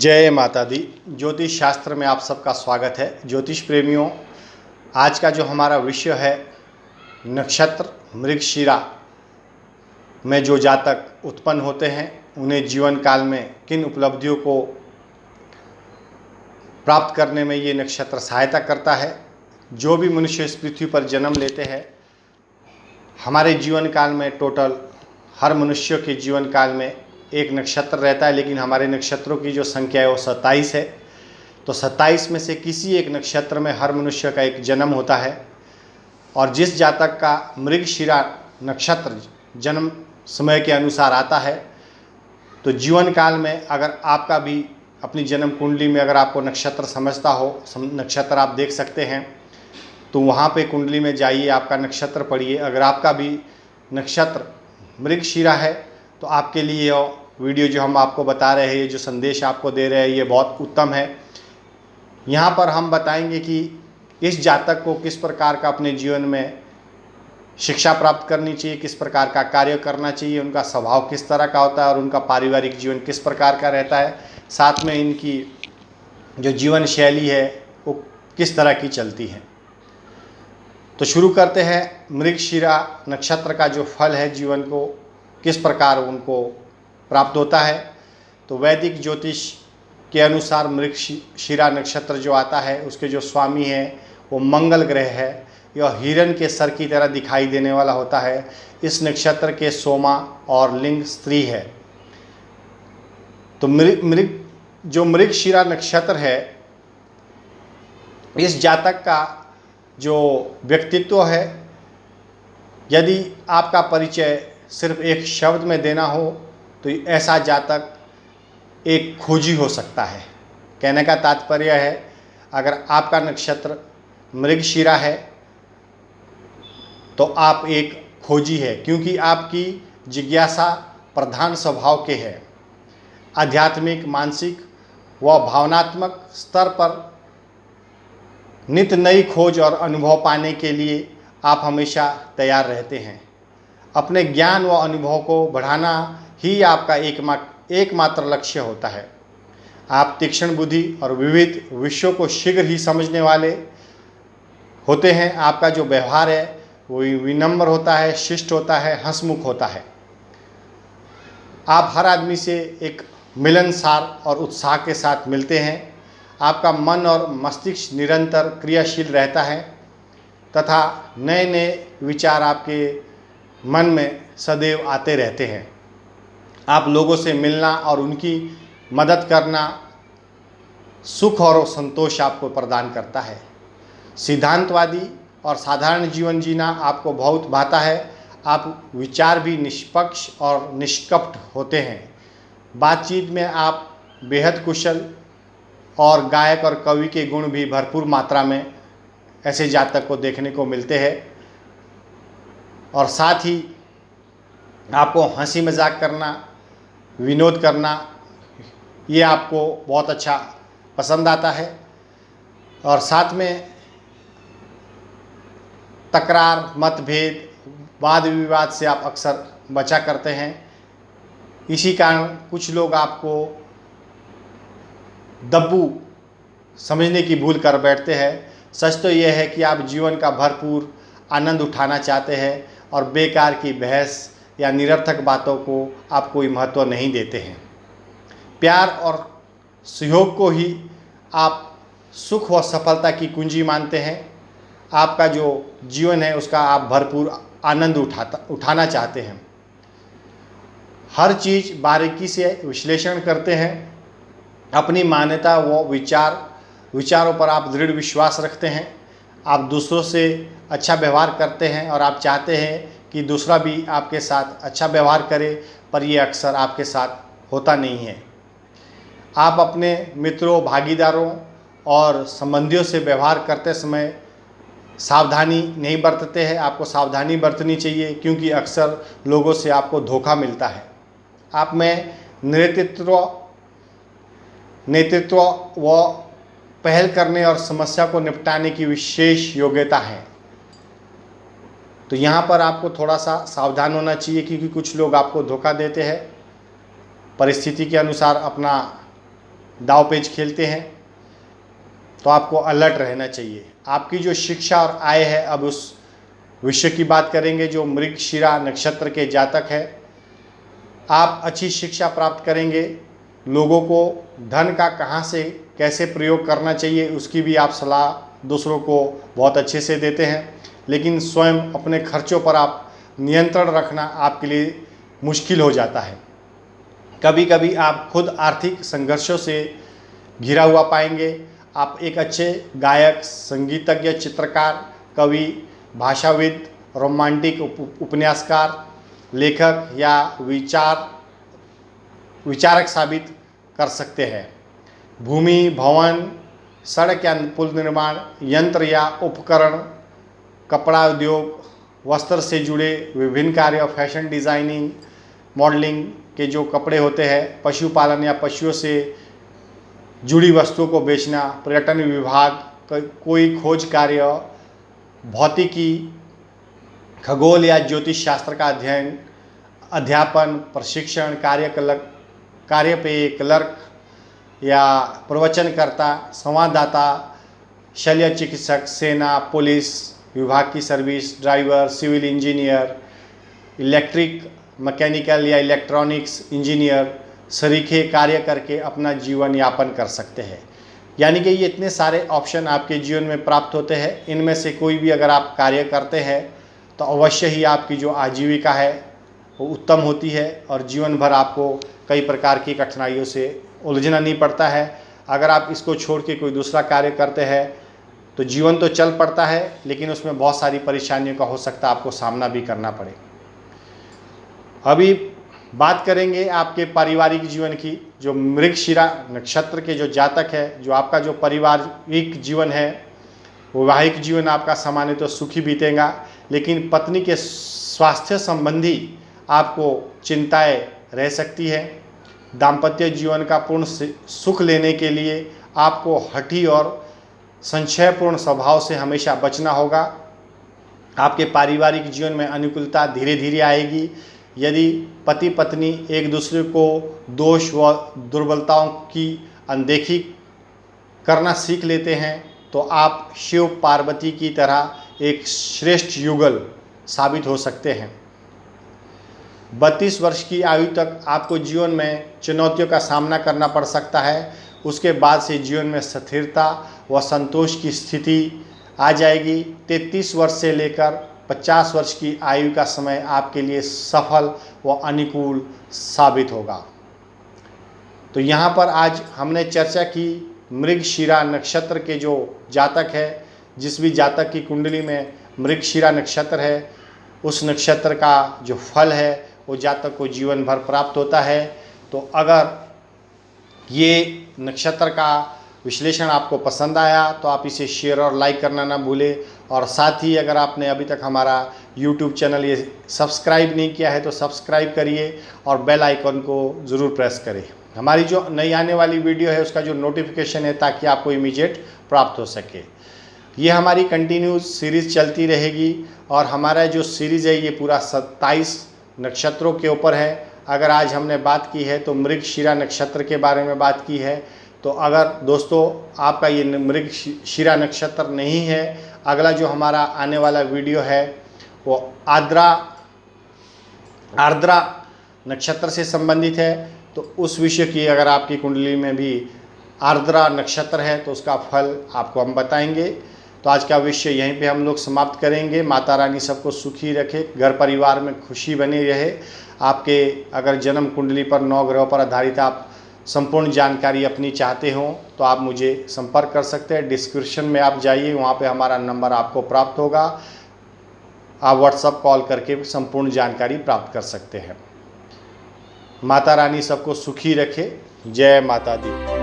जय माता दी। ज्योतिष शास्त्र में आप सबका स्वागत है। ज्योतिष प्रेमियों, आज का जो हमारा विषय है, नक्षत्र मृगशिरा में जो जातक उत्पन्न होते हैं उन्हें जीवन काल में किन उपलब्धियों को प्राप्त करने में ये नक्षत्र सहायता करता है। जो भी मनुष्य इस पृथ्वी पर जन्म लेते हैं, हमारे जीवन काल में टोटल हर मनुष्य के जीवन काल में एक नक्षत्र रहता है, लेकिन हमारे नक्षत्रों की जो संख्या है वो 27 है। तो 27 में से किसी एक नक्षत्र में हर मनुष्य का एक जन्म होता है। और जिस जातक का मृगशिरा नक्षत्र जन्म समय के अनुसार आता है, तो जीवन काल में अगर आपका भी अपनी जन्म कुंडली में अगर आपको नक्षत्र समझता हो, नक्षत्र आप देख सकते हैं, तो वहाँ पे कुंडली में जाइए, आपका नक्षत्र पढ़िए। अगर आपका भी नक्षत्र मृगशिरा है तो आपके लिए यह वीडियो जो हम आपको बता रहे हैं, ये जो संदेश आपको दे रहे हैं, ये बहुत उत्तम है। यहाँ पर हम बताएंगे कि इस जातक को किस प्रकार का अपने जीवन में शिक्षा प्राप्त करनी चाहिए, किस प्रकार का कार्य करना चाहिए, उनका स्वभाव किस तरह का होता है और उनका पारिवारिक जीवन किस प्रकार का रहता है, साथ में इनकी जो जीवन शैली है वो किस तरह की चलती है। तो शुरू करते हैं। मृगशिरा नक्षत्र का जो फल है जीवन को किस प्रकार उनको प्राप्त होता है। तो वैदिक ज्योतिष के अनुसार मृगशिरा नक्षत्र जो आता है उसके जो स्वामी है वो मंगल ग्रह है। यह हिरण के सर की तरह दिखाई देने वाला होता है। इस नक्षत्र के सोमा और लिंग स्त्री है। तो जो मृगशिरा नक्षत्र है, इस जातक का जो व्यक्तित्व है, यदि आपका परिचय सिर्फ एक शब्द में देना हो तो ऐसा जातक एक खोजी हो सकता है। कहने का तात्पर्य है, अगर आपका नक्षत्र मृगशिरा है तो आप एक खोजी है, क्योंकि आपकी जिज्ञासा प्रधान स्वभाव के है। आध्यात्मिक, मानसिक व भावनात्मक स्तर पर नित्य नई खोज और अनुभव पाने के लिए आप हमेशा तैयार रहते हैं। अपने ज्ञान व अनुभव को बढ़ाना ही आपका एकमात्र लक्ष्य होता है। आप तीक्ष्ण बुद्धि और विविध विषयों को शीघ्र ही समझने वाले होते हैं। आपका जो व्यवहार है वो विनम्र होता है, शिष्ट होता है, हंसमुख होता है। आप हर आदमी से एक मिलनसार और उत्साह के साथ मिलते हैं। आपका मन और मस्तिष्क निरंतर क्रियाशील रहता है तथा नए नए विचार आपके मन में सदैव आते रहते हैं। आप लोगों से मिलना और उनकी मदद करना सुख और संतोष आपको प्रदान करता है। सिद्धांतवादी और साधारण जीवन जीना आपको बहुत भाता है। आप विचार भी निष्पक्ष और निष्कपट होते हैं। बातचीत में आप बेहद कुशल और गायक और कवि के गुण भी भरपूर मात्रा में ऐसे जातक को देखने को मिलते हैं। और साथ ही आपको हंसी मजाक करना, विनोद करना, ये आपको बहुत अच्छा पसंद आता है। और साथ में तकरार, मतभेद, वाद विवाद से आप अक्सर बचा करते हैं। इसी कारण कुछ लोग आपको दब्बू समझने की भूल कर बैठते हैं। सच तो यह है कि आप जीवन का भरपूर आनंद उठाना चाहते हैं और बेकार की बहस या निरर्थक बातों को आप कोई महत्व नहीं देते हैं। प्यार और सहयोग को ही आप सुख व सफलता की कुंजी मानते हैं। आपका जो जीवन है उसका आप भरपूर आनंद उठाना चाहते हैं। हर चीज़ बारीकी से विश्लेषण करते हैं। अपनी मान्यता व विचारों पर आप दृढ़ विश्वास रखते हैं। आप दूसरों से अच्छा व्यवहार करते हैं और आप चाहते हैं कि दूसरा भी आपके साथ अच्छा व्यवहार करे, पर ये अक्सर आपके साथ होता नहीं है। आप अपने मित्रों, भागीदारों और संबंधियों से व्यवहार करते समय सावधानी नहीं बरतते हैं। आपको सावधानी बरतनी चाहिए, क्योंकि अक्सर लोगों से आपको धोखा मिलता है। आप में नेतृत्व व पहल करने और समस्या को निपटाने की विशेष योग्यता है। तो यहाँ पर आपको थोड़ा सा सावधान होना चाहिए, क्योंकि कुछ लोग आपको धोखा देते हैं। परिस्थिति के अनुसार अपना दांव-पेच खेलते हैं, तो आपको अलर्ट रहना चाहिए। आपकी जो शिक्षा और आय है, अब उस विषय की बात करेंगे जो मृगशिरा नक्षत्र के जातक है। आप अच्छी शिक्षा प्राप्त करेंगे, लोगों को धन का कहाँ से कैसे प्रयोग करना चाहिए उसकी भी आप सलाह दूसरों को बहुत अच्छे से देते हैं, लेकिन स्वयं अपने खर्चों पर आप नियंत्रण रखना आपके लिए मुश्किल हो जाता है। कभी कभी आप खुद आर्थिक संघर्षों से घिरा हुआ पाएंगे। आप एक अच्छे गायक, संगीतज्ञ, चित्रकार, कवि, भाषाविद, रोमांटिक उपन्यासकार, लेखक या विचारक साबित कर सकते हैं। भूमि, भवन, सड़क या पुल निर्माण, यंत्र या उपकरण, कपड़ा उद्योग, वस्त्र से जुड़े विभिन्न कार्य, फैशन डिज़ाइनिंग, मॉडलिंग के जो कपड़े होते हैं, पशुपालन या पशुओं से जुड़ी वस्तुओं को बेचना, पर्यटन विभाग, कोई खोज कार्य, भौतिकी, खगोल या ज्योतिष शास्त्र का अध्ययन, अध्यापन, प्रशिक्षण, कार्यपेय, क्लर्क या प्रवचनकर्ता, संवाददाता, शल्य चिकित्सक, सेना, पुलिस विभाग की service, driver, civil engineer, electric, mechanical या इलेक्ट्रॉनिक्स इंजीनियर, सरीखे कार्य करके अपना जीवन यापन कर सकते हैं। यानी कि ये इतने सारे ऑप्शन आपके जीवन में प्राप्त होते हैं। इनमें से कोई भी अगर आप कार्य करते हैं तो अवश्य ही आपकी जो आजीविका है वो उत्तम होती है और जीवन भर आपको कई प्रकार की कठिनाइयों से उलझना नहीं पड़ता है। अगर आप इसको छोड़ के कोई दूसरा कार्य करते हैं तो जीवन तो चल पड़ता है, लेकिन उसमें बहुत सारी परेशानियों का हो सकता है आपको सामना भी करना पड़े। अभी बात करेंगे आपके पारिवारिक जीवन की। जो मृगशिरा नक्षत्र के जो जातक है, जो आपका जो पारिवारिक जीवन है, वैवाहिक जीवन आपका सामान्य तो सुखी बीतेगा, लेकिन पत्नी के स्वास्थ्य संबंधी आपको चिंताएं रह सकती है। दाम्पत्य जीवन का पूर्ण सुख लेने के लिए आपको हठी और संशयपूर्ण स्वभाव से हमेशा बचना होगा। आपके पारिवारिक जीवन में अनुकूलता धीरे धीरे आएगी। यदि पति पत्नी एक दूसरे को दोष व दुर्बलताओं की अनदेखी करना सीख लेते हैं तो आप शिव पार्वती की तरह एक श्रेष्ठ युगल साबित हो सकते हैं। 32 वर्ष की आयु तक आपको जीवन में चुनौतियों का सामना करना पड़ सकता है। उसके बाद से जीवन में स्थिरता व संतोष की स्थिति आ जाएगी। 33 वर्ष से लेकर 50 वर्ष की आयु का समय आपके लिए सफल व अनुकूल साबित होगा। तो यहाँ पर आज हमने चर्चा की मृगशिरा नक्षत्र के जो जातक है, जिस भी जातक की कुंडली में मृगशिरा नक्षत्र है, उस नक्षत्र का जो फल है वो जातक को जीवन भर प्राप्त होता है। तो अगर ये नक्षत्र का विश्लेषण आपको पसंद आया तो आप इसे शेयर और लाइक करना ना भूलें। और साथ ही अगर आपने अभी तक हमारा YouTube चैनल ये सब्सक्राइब नहीं किया है तो सब्सक्राइब करिए और बेल आइकन को ज़रूर प्रेस करें। हमारी जो नई आने वाली वीडियो है उसका जो नोटिफिकेशन है ताकि आपको इमीडिएट प्राप्त हो सके। ये हमारी कंटिन्यूस सीरीज़ चलती रहेगी और हमारा जो सीरीज़ है ये पूरा 27 नक्षत्रों के ऊपर है। अगर आज हमने बात की है तो मृगशिरा नक्षत्र के बारे में बात की है। तो अगर दोस्तों आपका ये मृगशिरा नक्षत्र नहीं है, अगला जो हमारा आने वाला वीडियो है वो आर्द्रा नक्षत्र से संबंधित है। तो उस विषय की अगर आपकी कुंडली में भी आर्द्रा नक्षत्र है तो उसका फल आपको हम बताएंगे। तो आज का विषय यहीं पे हम लोग समाप्त करेंगे। माता रानी सबको सुखी रखे, घर परिवार में खुशी बनी रहे। आपके अगर जन्म कुंडली पर 9 ग्रहों पर आधारित आप संपूर्ण जानकारी अपनी चाहते हो तो आप मुझे संपर्क कर सकते हैं। डिस्क्रिप्शन में आप जाइए, वहाँ पे हमारा नंबर आपको प्राप्त होगा। आप व्हाट्सएप कॉल करके संपूर्ण जानकारी प्राप्त कर सकते हैं। माता रानी सबको सुखी रखे। जय माता दी।